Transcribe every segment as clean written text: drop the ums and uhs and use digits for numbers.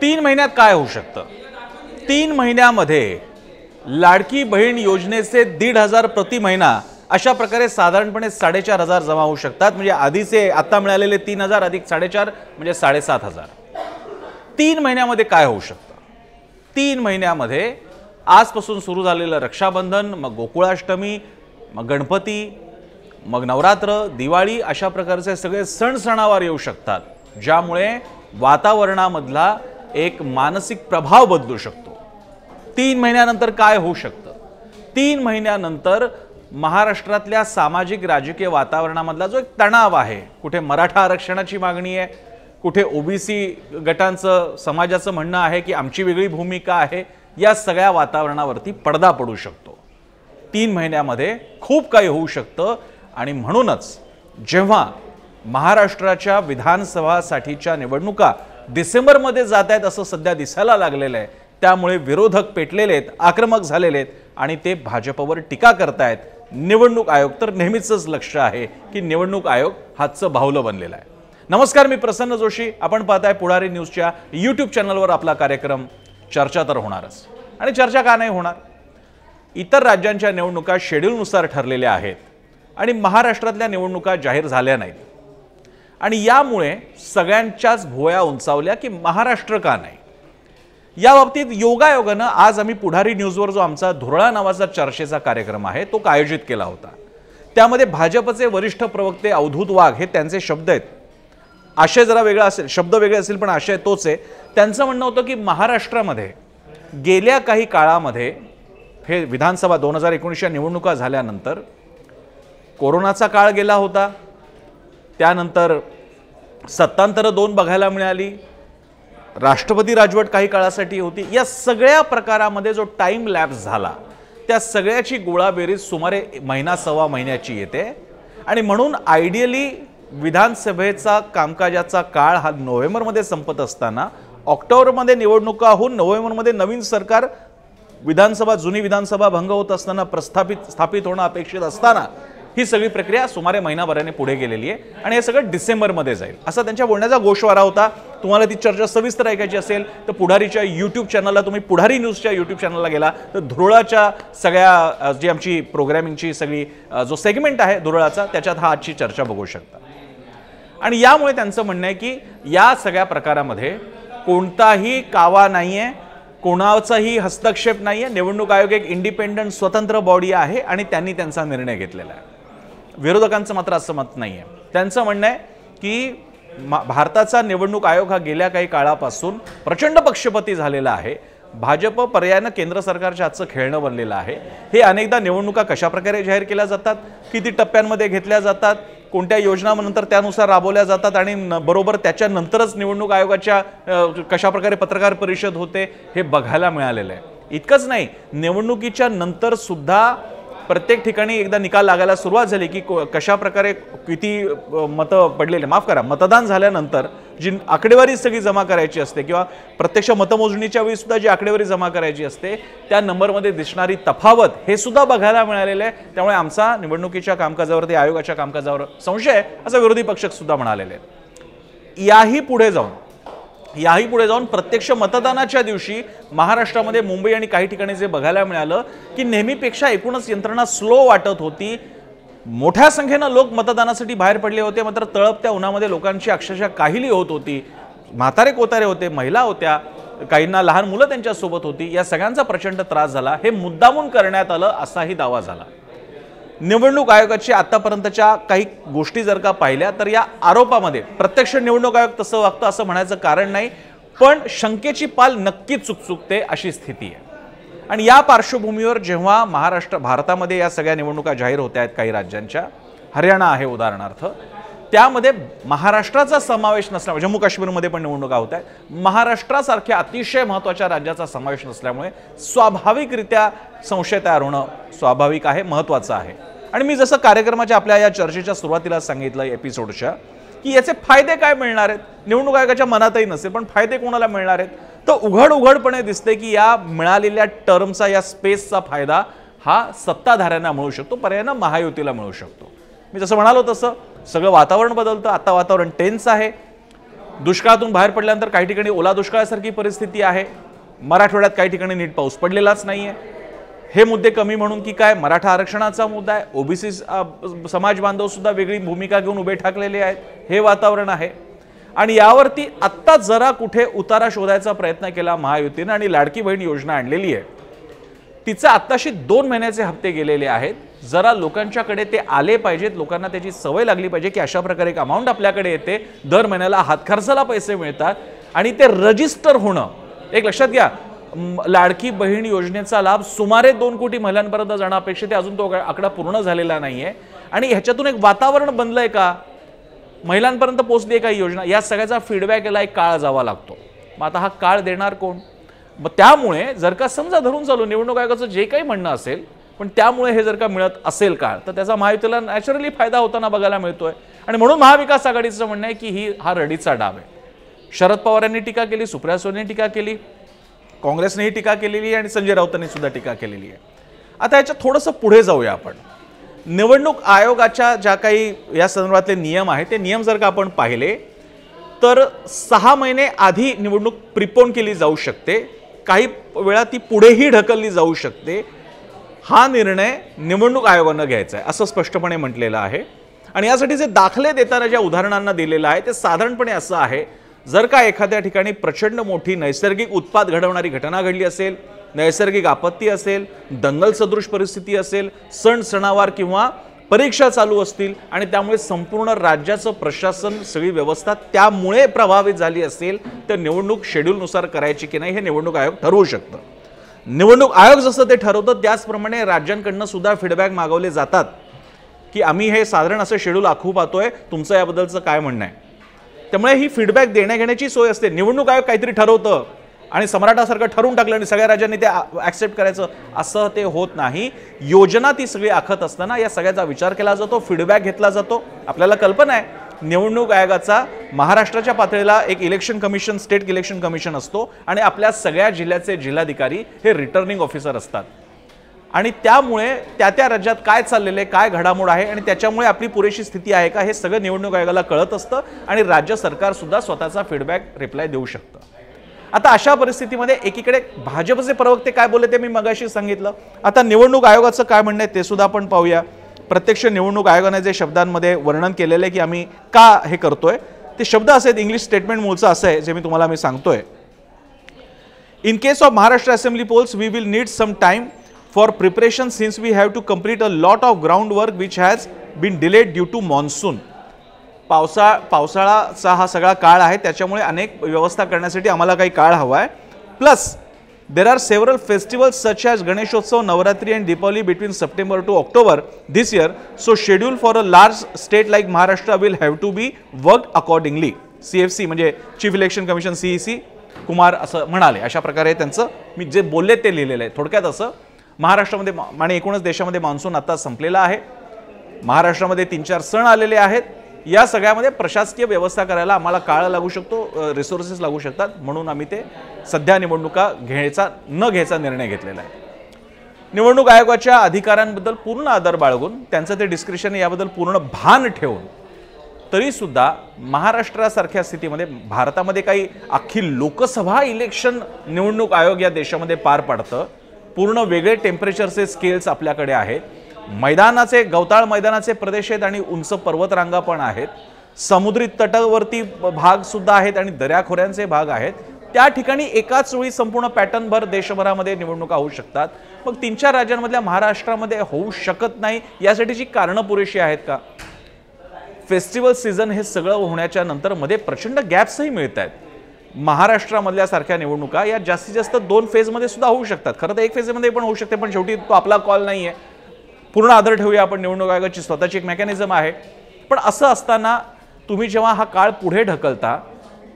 3 महिन्यात काय होऊ शकतं? 3 महिन्यामध्ये लाडकी बहीण योजनेचे 1,500 प्रति महिना अशा प्रकारे साधारणपणे 4,500 जमा होऊ शकतात। म्हणजे आधीचे आता मिळालेले 3,000 अधिक 4,500 म्हणजे 7,500। 3 महिन्यामध्ये काय होऊ शकतं? 3 महिन्यामध्ये आजपासून सुरू झालेलं रक्षाबंधन, मग गोकुळाष्टमी, मग गणपती, मग नवरात्र, दिवाळी अशा प्रकारचे सगळे सण सणावार येऊ शकतात, ज्यामुळे वातावरणामधला एक मानसिक प्रभाव बदलू शकतो। 3 महिन्यानंतर काय होऊ शकतं? 3 महिन्यानंतर महाराष्ट्रातल्या सामाजिक राजकीय वातावरणामधला जो एक तणाव आहे, कुठे मराठा आरक्षणाची मागणी आहे, कुठे ओबीसी गटांचं समाजाचं म्हणणं आहे की आमची वेगळी भूमिका आहे, या सगळ्या वातावरणावरती पडदा पडू शकतो। 3 महिन्यामध्ये खूप काही होऊ शकतं आणि म्हणूनच जेव्हा महाराष्ट्राच्या विधानसभासाठीच्या निवडणुका डिसेंबरमध्ये जात आहेत असं सध्या दिसायला लागलेलं आहे, त्यामुळे विरोधक पेटलेले आहेत, आक्रमक झालेले आहेत आणि ते भाजपवर टीका करतायत। निवडणूक आयोग तर नेहमीच लक्ष आहे की निवडणूक आयोग हातचं बाहुलं बनलेलं आहे। नमस्कार, मी प्रसन्न जोशी, आपण पाहताय पुढारी न्यूजच्या यूट्यूब चॅनलवर आपला कार्यक्रम। चर्चा तर होणारच, आणि चर्चा का नाही होणार? इतर राज्यांच्या निवडणुका शेड्यूलनुसार ठरलेल्या आहेत आणि महाराष्ट्रातल्या निवडणुका जाहीर झाल्या नाहीत, आणि यामुळे सगळ्यांच्याच भुवया उंचावल्या की महाराष्ट्र का नाही। या बाबतीत योगायोगानं आज आम्ही पुढारी न्यूजवर जो आमचा धुरळा नावाचा चर्चेचा कार्यक्रम आहे तो आयोजित केला होता। त्यामध्ये भाजपचे वरिष्ठ प्रवक्ते अवधूत वाघ हे त्यांचे शब्द आहेत, आशय जरा वेगळा असेल, शब्द वेगळे असतील पण आशय तोच आहे। त्यांचं म्हणणं होतं की महाराष्ट्रामध्ये गेल्या काही काळामध्ये हे विधानसभा 2019च्या निवडणुका झाल्यानंतर कोरोनाचा काळ गेला होता, त्यानंतर सत्तांतर 2 बघायला मिळाली, राष्ट्रपती राजवट काही काळासाठी होती। या सगळ्या प्रकारामध्ये जो टाइम लॅप्स झाला त्या सगळ्याची गोळाबेरीज सुमारे महिना सव्वा महिन्याची येते, आणि म्हणून आयडियली विधानसभेचा कामकाजाचा काळ हा नोव्हेंबरमध्ये संपत असताना ऑक्टोबरमध्ये निवडणुका होऊन नोव्हेंबरमध्ये नवीन सरकार, विधानसभा जुनी विधानसभा भंग होत असताना स्थापित होणं अपेक्षित असताना ही सगळी प्रक्रिया सुमारे महिनाभराने पुढे गेलेली आहे आणि हे सगळं डिसेंबरमध्ये जाईल असा त्यांच्या बोलण्याचा गोषवारा होता। तुम्हाला ती चर्चा सविस्तर ऐकायची असेल तर पुढारीच्या यूट्यूब चॅनलला, तुम्ही पुढारी न्यूजच्या यूट्यूब चॅनलला गेला तर धुरळाच्या सगळ्या जी आमची प्रोग्रामिंगची सगळी जो सेगमेंट आहे धुरळाचा, त्याच्यात हा आजची चर्चा बघू शकता। आणि यामुळे त्यांचं म्हणणं आहे की या सगळ्या प्रकारामध्ये कोणताही कावा नाहीये, कोणाचाही हस्तक्षेप नाहीये। निवडणूक आयोग एक इंडिपेंडंट स्वतंत्र बॉडी आहे आणि त्यांनी त्यांचा निर्णय घेतलेला आहे। विरोधकांचं मात्र असं मत नाहीये। त्यांचं म्हणणं आहे की भारताचा निवडणूक आयोग हा गेल्या काही काळापासून प्रचंड पक्षपाती झालेला आहे। भाजप पर्यायानं केंद्र सरकारच्या हातचं खेळणं बनलेलं आहे। हे अनेकदा निवडणुका कशा प्रकारे जाहीर केल्या जातात, किती टप्प्यांमध्ये घेतल्या जातात, कोणत्या योजनांनंतर त्यानुसार राबवल्या जातात आणि बरोबर त्याच्यानंतरच निवडणूक आयोगाच्या कशा प्रकारे पत्रकार परिषद होते हे बघायला मिळालेलं आहे। इतकंच नाही, निवडणुकीच्या नंतर सुद्धा प्रत्येक ठिकाणी एकदा निकाल लागायला सुरुवात झाली की कशा प्रकारे किती मतं पडलेले, माफ करा, मतदान झाल्यानंतर जी आकडेवारी सगळी जमा करायची असते किंवा प्रत्यक्ष मतमोजणीच्या वेळी सुद्धा जी आकडेवारी जमा करायची असते त्या नंबरमध्ये दिसणारी तफावत हे सुद्धा बघायला मिळालेलं आहे। त्यामुळे आमचा निवडणुकीच्या कामकाजावरती, आयोगाच्या कामकाजावर संशय आहे असं विरोधी पक्ष सुद्धा म्हणालेले आहेत। याही पुढे जाऊन प्रत्यक्ष मतदानाच्या दिवशी महाराष्ट्रामध्ये मुंबई आणि काही ठिकाणी जे बघायला मिळालं की नेहमीपेक्षा एकूणच यंत्रणा स्लो वाटत होती। मोठ्या संख्येनं लोक मतदानासाठी बाहेर पडले होते, मात्र तळपत्या उन्हामध्ये लोकांची अक्षरशः काहिली होत होती। म्हातारे कोतारे होते, महिला होत्या, काहींना लहान मुलं त्यांच्या सोबत होती। या सगळ्यांचा प्रचंड त्रास झाला, हे मुद्दामून करण्यात आलं असाही दावा झाला। निवडणूक आयोगाची आतापर्यंतच्या काही गोष्टी जर का पाहिल्या तर या आरोपामध्ये प्रत्यक्ष निवडणूक आयोग तसं वागतं असं म्हणायचं कारण नाही, पण शंकेची पाल नक्कीच चुकचुकते अशी स्थिती आहे। आणि या पार्श्वभूमीवर जेव्हा भारतामध्ये या सगळ्या निवडणुका जाहीर होत आहेत काही राज्यांच्या, हरियाणा आहे उदाहरणार्थ, त्यामध्ये महाराष्ट्राचा समावेश नसल्यामुळे, जम्मू काश्मीरमध्ये पण निवडणुका होत आहेत, महाराष्ट्रासारख्या अतिशय महत्त्वाच्या राज्याचा समावेश नसल्यामुळे स्वाभाविकरित्या संशय तयार होणं स्वाभाविक आहे, महत्त्वाचं आहे। आणि मी जसं कार्यक्रमाच्या आपल्या या चर्चेच्या सुरुवातीला सांगितलं एपिसोडच्या की याचे फायदे काय मिळणार आहेत, निवडणूक आयोगाच्या मनातही नसेल पण फायदे कोणाला मिळणार आहेत, तर उघडपणे दिसते की या मिळालेल्या टर्मचा, या स्पेसचा फायदा हा सत्ताधाऱ्यांना मिळू शकतो, पर्यायानं महायुतीला मिळू शकतो। मी जसं म्हणालो तसं सगळं वातावरण बदलतं। आता वातावरण टेन्स आहे, दुष्काळातून बाहेर पडल्यानंतर काही ठिकाणी ओला दुष्काळासारखी परिस्थिती आहे, मराठवाड्यात काही ठिकाणी नीट पाऊस पडलेलाच नाहीये। हे मुद्दे कमी म्हणून की काय, मराठा आरक्षणाचा मुद्दा आहे, ओबीसी समाज बांधव सुद्धा वेगळी भूमिका घेऊन उभे ठाकलेले आहेत, हे वातावरण आहे। आणि यावरती आत्ता जरा कुठे उतारा शोधायचा प्रयत्न केला महायुतीने आणि लाडकी बहीण योजना आणलेली आहे। तिचे आत्ताशी 2 महिन्याचे हप्ते गेलेले आहेत, जरा लोकांच्याकडे ते आले पाहिजेत, लोकांना त्याची सवय लागली पाहिजे की अशा प्रकारे एक अमाउंट आपल्याकडे येते, दर महिन्याला हातखर्चाला पैसे मिळतात आणि ते रजिस्टर होणं। एक लक्षात घ्या, लाडकी बहीण योजनेचा लाभ सुमारे 2 कोटी महिलांपर्यंत जाणं अपेक्षित आहे, अजून तो आकडा पूर्ण झालेला नाहीये। आणि ह्याच्यातून एक वातावरण बनलंय का, महिलांपर्यंत पोहोचली आहे का योजना, या सगळ्याचा फीडबॅक याला एक काळ जावा लागतो। मग आता हा काळ देणार कोण? मग त्यामुळे जर का समजा धरून चालू निवडणूक आयोगाचं जे काही म्हणणं असेल, पण त्यामुळे हे जर का मिळत असेल काळ, तर त्याचा महायुतीला नॅचरली फायदा होताना बघायला मिळतोय। आणि म्हणून महाविकास आघाडीचं म्हणणं आहे की हा रडीचा डाव आहे। शरद पवारांनी टीका केली, सुप्रिया सुळेंनी टीका केली, काँग्रेसनेही टीका केलेली आहे आणि संजय राऊतांनी सुद्धा टीका केलेली आहे। आता याच्यात थोडंसं पुढे जाऊया आपण। निवडणूक आयोगाच्या ज्या काही या संदर्भातले नियम आहेत, ते नियम जर का आपण पाहिले तर 6 महिने आधी निवडणूक प्रीपोन केली जाऊ शकते, काही वेळा ती पुढेही ढकलली जाऊ शकते। हा निर्णय निवडणूक आयोगाने घ्यायचा आहे असं स्पष्टपणे म्हटलेलं आहे। आणि यासाठी जे दाखले देताना ज्या उदाहरणांना दिलेलं आहे ते साधारणपणे असं आहे, जर का एखाद्या ठिकाणी प्रचंड मोठी नैसर्गिक उत्पात घडवणारी घटना घडली असेल, नैसर्गिक आपत्ती असेल, दंगल सदृश परिस्थिती असेल, सण सणावार किंवा परीक्षा चालू असतील आणि त्यामुळे संपूर्ण राज्याचं प्रशासन सगळी व्यवस्था त्यामुळे प्रभावित झाली असेल, तर निवडणूक शेड्यूलनुसार करायची की नाही हे निवडणूक आयोग ठरवू शकतं। निवडणूक आयोग जसं ते ठरवतं त्याचप्रमाणे राज्यांकडून सुद्धा फीडबॅक मागवले जातात की आम्ही हे साधारण असं शेड्यूल आखू पाहतोय, तुमचं याबद्दलचं काय म्हणणं आहे। त्यामुळे ही फीडबॅक देण्या घेण्याची सोय असते। निवडणूक आयोग काहीतरी ठरवतं आणि सम्राटासारखं ठरवून टाकलं आणि सगळ्या राज्यांनी ते ॲक्सेप्ट करायचं असं ते होत नाही। योजना ती सगळी आखत असताना या सगळ्याचा विचार केला जातो, फीडबॅक घेतला जातो। आपल्याला कल्पना आहे निवडणूक आयोगाचा महाराष्ट्राच्या पातळीला एक election commission, state election commission असतो आणि आपल्या सगळ्या जिल्ह्याचे जिल्हाधिकारी हे रिटर्निंग ऑफिसर असतात आणि त्यामुळे त्या राज्यात काय चाललेलं आहे, काय घडामोड आहे आणि त्याच्यामुळे आपली पुरेशी स्थिती आहे का हे सगळं निवडणूक आयोगाला कळत असतं आणि राज्य सरकार सुद्धा स्वतःचा फीडबॅक रिप्लाय देऊ शकतं। आता अशा परिस्थितीमध्ये एकीकडे भाजपचे प्रवक्ते काय बोलले ते मी मगाशी सांगितलं, आता निवडणूक आयोगाचं काय म्हणणं आहे ते सुद्धा आपण पाहूया। प्रत्यक्ष निवडणूक आयोगाने जे शब्दांमध्ये वर्णन केलेलं आहे की आम्ही का हे करतोय, ते शब्द असे आहेत, इंग्लिश स्टेटमेंट मूळचं असं आहे जे मी तुम्हाला सांगतोय। In case of Maharashtra assembly polls we will need some time for preparation since we have to complete a lot of ground work which has been delayed due to monsoon. पावसाळ्याचा हा सगळा काळ आहे, त्याच्यामुळे अनेक व्यवस्था करण्यासाठी आम्हाला काही काळ हवा आहे। Plus there are several festivals such as Ganeshotsav, Navratri and Deepavali between September to October this year, so schedule for a large state like Maharashtra will have to be work accordingly. CFC म्हणजे chief election commission CEC Kumar असं म्हणाले। अशा प्रकारे त्यांचं मी जे बोलले ते लिहिलेलं आहे। थोडक्यात असं, महाराष्ट्रामध्ये आणि एकूणच देशामध्ये मान्सून आता संपलेला आहे, महाराष्ट्रामध्ये 3-4 सण आलेले आहेत, या सगळ्यामध्ये प्रशासकीय व्यवस्था करायला आम्हाला काळ लागू शकतो, रिसोर्सेस लागू शकतात, म्हणून आम्ही ते सध्या निवडणुका न घ्यायचा निर्णय घेतलेला आहे। निवडणूक आयोगाच्या अधिकारांबद्दल पूर्ण आदर बाळगून त्यांचं ते डिस्क्रिप्शन याबद्दल पूर्ण भान ठेवून तरी सुद्धा महाराष्ट्रासारख्या स्थितीमध्ये भारतामध्ये काही अख्खी लोकसभा इलेक्शन निवडणूक आयोग या देशामध्ये पार पाडतं, पूर्ण वेगळे टेम्परेचरचे स्केल्स आपल्याकडे आहेत, मैदानाचे गवताळ मैदानाचे प्रदेश आहेत आणि उंच पर्वतरांगा पण आहेत, समुद्री तटावरती भाग सुद्धा आहेत आणि दऱ्याखोऱ्यांचे भाग आहेत। त्या ठिकाणी एकाच वेळी संपूर्ण पॅटर्नभर देशभरामध्ये निवडणुका होऊ शकतात। मग 3-4 राज्यांमधल्या महाराष्ट्रामध्ये होऊ शकत नाही, यासाठीची कारणं पुरेशी आहेत का? फेस्टिवल सीझन हे सगळं होण्याच्या नंतर मध्ये प्रचंड गॅप्सही मिळत आहेत। महाराष्ट्रामधल्या सारख्या निवडणुका या जास्तीत जास्त 2 फेजमध्ये सुद्धा होऊ शकतात, खरं तर 1 फेजमध्ये पण होऊ शकते, पण शेवटी तो आपला कॉल नाही आहे। पूर्ण आदर ठेवूया आपण, निवडणूक आयोगाची स्वतःची एक मेकॅनिझम आहे। पण असं असताना तुम्ही जेव्हा हा काळ पुढे ढकलता,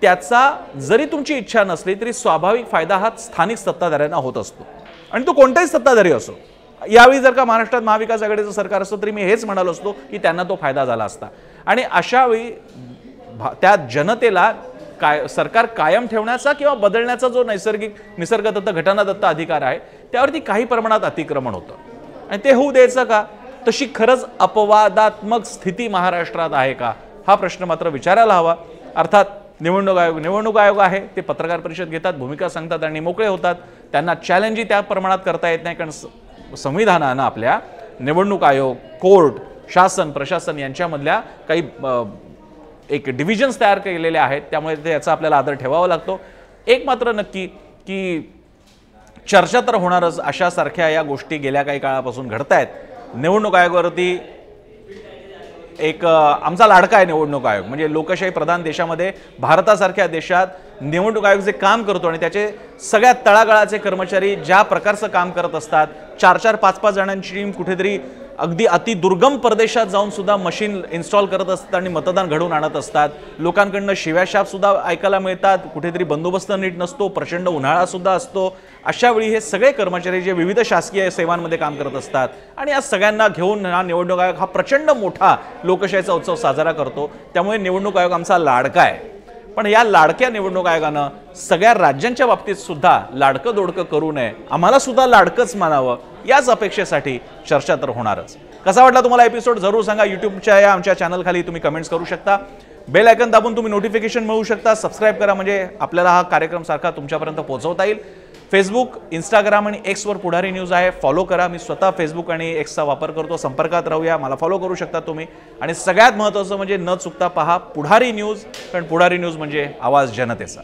त्याचा जरी तुमची इच्छा नसली तरी स्वाभाविक फायदा हा स्थानिक सत्ताधाऱ्यांना होत असतो आणि तो कोणताही सत्ताधारी असो। यावेळी जर का महाराष्ट्रात महाविकास आघाडीचं सरकार असतं तरी मी हेच म्हणालो असतो की त्यांना तो फायदा झाला असता आणि अशा वेळी त्या जनतेला सरकार कायम ठेवण्याचा किंवा बदलण्याचा जो निसर्गदत्त घटनादत्त अधिकार आहे त्यावरती काही प्रमाणात अतिक्रमण होतं आणि ते होऊ द्यायचं का? तशी खरंच अपवादात्मक स्थिती महाराष्ट्रात आहे का, हा प्रश्न मात्र विचारायला हवा। अर्थात निवडणूक आयोग आहे ते पत्रकार परिषद घेतात, भूमिका सांगतात आणि मोकळे होतात. त्यांना चॅलेंजही त्या प्रमाणात करता येत नाही, कारण संविधानानं आपल्या निवडणूक आयोग, कोर्ट, शासन, प्रशासन यांच्यामधल्या काही एक डिव्हिजन्स तयार केलेले आहेत. त्यामुळे याचा आपल्याला आदर ठेवावा लागतो. एक मात्र नक्की की चर्चा तर होणारच. अशासारख्या या गोष्टी गेल्या काही काळापासून घडतायत. निवडणूक आयोगावरती एक आमचा लाडका आहे निवडणूक आयोग, म्हणजे लोकशाही प्रधान देशामध्ये भारतासारख्या देशात निवडणूक आयोग जे काम करतो आणि त्याचे सगळ्यात तळागाळाचे कर्मचारी ज्या प्रकारचं काम करत असतात, 4-4, 5-5 जणांची टीम कुठेतरी अगदी अतिदुर्गम प्रदेशात जाऊन सुद्धा मशीन इन्स्टॉल करत असतात आणि मतदान घडवून आणत असतात. लोकांकडनं शिव्याशाप सुद्धा ऐकायला मिळतात, कुठेतरी बंदोबस्त नीट नसतो, प्रचंड उन्हाळा सुद्धा असतो. अशा वेळी हे सगळे कर्मचारी जे विविध शासकीय सेवांमध्ये काम करत असतात आणि या सगळ्यांना घेऊन हा निवडणूक आयोग हा प्रचंड मोठा लोकशाहीचा उत्सव साजरा करतो. त्यामुळे निवडणूक आयोग आमचा लाडका आहे. पण या लाडक्या निवडणूक आयोगानं सगळ्या राज्यांच्या बाबतीत सुद्धा लाडकं दोडकं करू नये, आम्हाला सुद्धा लाडकंच मानावं, याच अपेक्षेसाठी चर्चा तर होणारच. कसा वाटला तुम्हाला एपिसोड जरूर सांगा. यूट्यूबच्या या आमच्या चॅनलखाली तुम्ही कमेंट्स करू शकता. बेल आयकॉन दाबून तुम्ही नोटिफिकेशन मिळवू शकता. सबस्क्राईब करा, म्हणजे आपल्याला हा कार्यक्रम सारखा तुमच्यापर्यंत पोहोचवता येईल. फेसबुक, इंस्टाग्राम आणि एक्सवर पुढारी न्यूज आहे, फॉलो करा. मी स्वतः फेसबुक आणि एक्सचा वापर करतो. संपर्कात राहूया, मला फॉलो करू शकता तुम्ही. आणि सगळ्यात महत्त्वाचं म्हणजे न चुकता पहा पुढारी न्यूज, कारण पुढारी न्यूज म्हणजे आवाज जनतेचा.